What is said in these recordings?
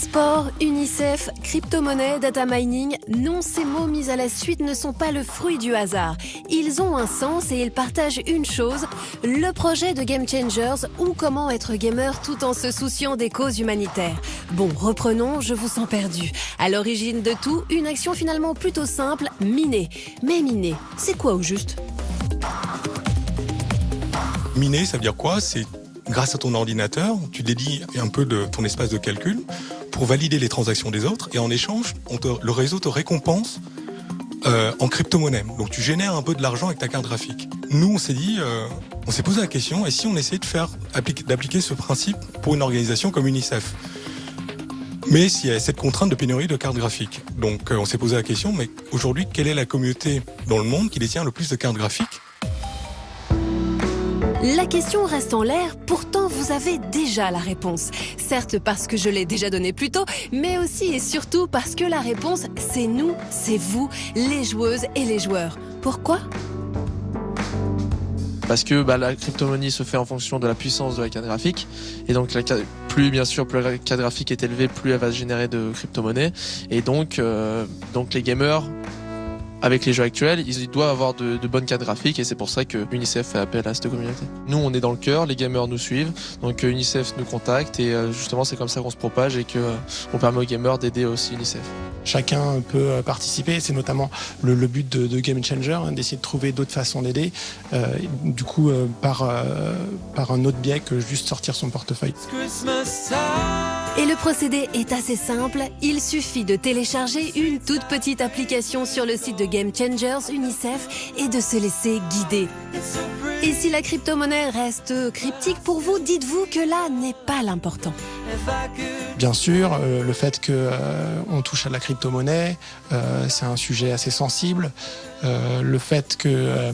E-sport, UNICEF, crypto-monnaie, data mining, non, ces mots mis à la suite ne sont pas le fruit du hasard. Ils ont un sens et ils partagent une chose, le projet de Game Changers ou comment être gamer tout en se souciant des causes humanitaires. Bon, reprenons, je vous sens perdu. À l'origine de tout, une action finalement plutôt simple, miner. Mais miner, c'est quoi au juste ? Miner, ça veut dire quoi ? C'est grâce à ton ordinateur, tu dédies un peu de ton espace de calcul pour valider les transactions des autres et en échange, le réseau te récompense en crypto-monnaie. Donc tu génères un peu de l'argent avec ta carte graphique. Nous, on s'est dit, on s'est posé la question, et si on essayait d'appliquer ce principe pour une organisation comme UNICEF ? Mais s'il y a cette contrainte de pénurie de cartes graphiques. Donc on s'est posé la question, mais aujourd'hui, quelle est la communauté dans le monde qui détient le plus de cartes graphiques ? La question reste en l'air, pourtant vous avez déjà la réponse. Certes parce que je l'ai déjà donnée plus tôt, mais aussi et surtout parce que la réponse, c'est nous, c'est vous, les joueuses et les joueurs. Pourquoi ? Parce que la crypto-monnaie se fait en fonction de la puissance de la carte graphique. Et donc, plus la carte graphique est élevée, plus elle va générer de crypto-monnaie. Et donc les gamers, avec les jeux actuels, ils doivent avoir de bonnes cartes graphiques et c'est pour ça que UNICEF fait appel à cette communauté. Nous, on est dans le cœur, les gamers nous suivent, donc UNICEF nous contacte et justement c'est comme ça qu'on se propage et qu'on permet aux gamers d'aider aussi UNICEF. Chacun peut participer, c'est notamment le but de Game Changer, d'essayer de trouver d'autres façons d'aider, par un autre biais que juste sortir son portefeuille. Et le procédé est assez simple, il suffit de télécharger une toute petite application sur le site de Game Changers UNICEF et de se laisser guider. Et si la crypto-monnaie reste cryptique pour vous, dites-vous que là n'est pas l'important. Bien sûr, le fait qu'on touche à la crypto-monnaie, c'est un sujet assez sensible. Le fait que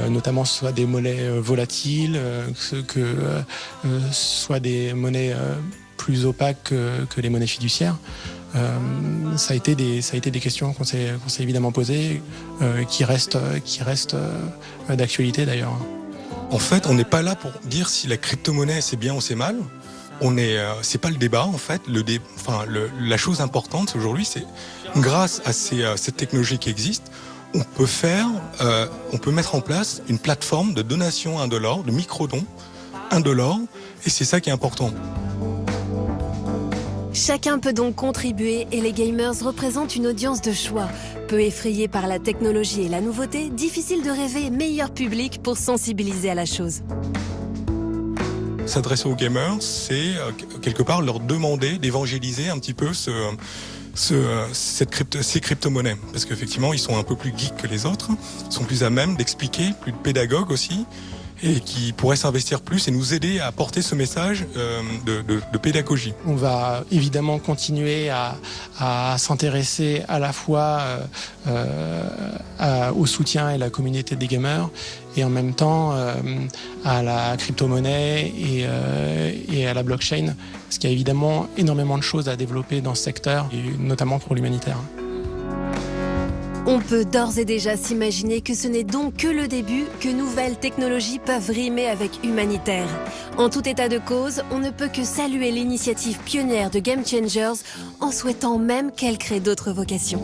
notamment ce soit des monnaies volatiles, que ce soit des monnaies plus opaques que les monnaies fiduciaires. Ça a été des questions qu'on s'est évidemment posées, qui restent d'actualité d'ailleurs. En fait, on n'est pas là pour dire si la crypto-monnaie c'est bien ou c'est mal. C'est pas le débat en fait. La chose importante aujourd'hui, c'est grâce à cette technologie qui existe, on peut mettre en place une plateforme de donation indolore, de micro-dons indolore, et c'est ça qui est important. Chacun peut donc contribuer et les gamers représentent une audience de choix. Peu effrayés par la technologie et la nouveauté, difficile de rêver meilleur public pour sensibiliser à la chose. S'adresser aux gamers, c'est quelque part leur demander d'évangéliser un petit peu ces crypto-monnaies. Parce qu'effectivement, ils sont un peu plus geeks que les autres, sont plus à même d'expliquer, plus de pédagogues aussi, et qui pourraient s'investir plus et nous aider à porter ce message de pédagogie. On va évidemment continuer à s'intéresser à la fois au soutien et la communauté des gamers et en même temps à la crypto-monnaie et à la blockchain, parce qu'il y a évidemment énormément de choses à développer dans ce secteur, et notamment pour l'humanitaire. On peut d'ores et déjà s'imaginer que ce n'est donc que le début, que nouvelles technologies peuvent rimer avec humanitaire. En tout état de cause, on ne peut que saluer l'initiative pionnière de Game Changers en souhaitant même qu'elle crée d'autres vocations.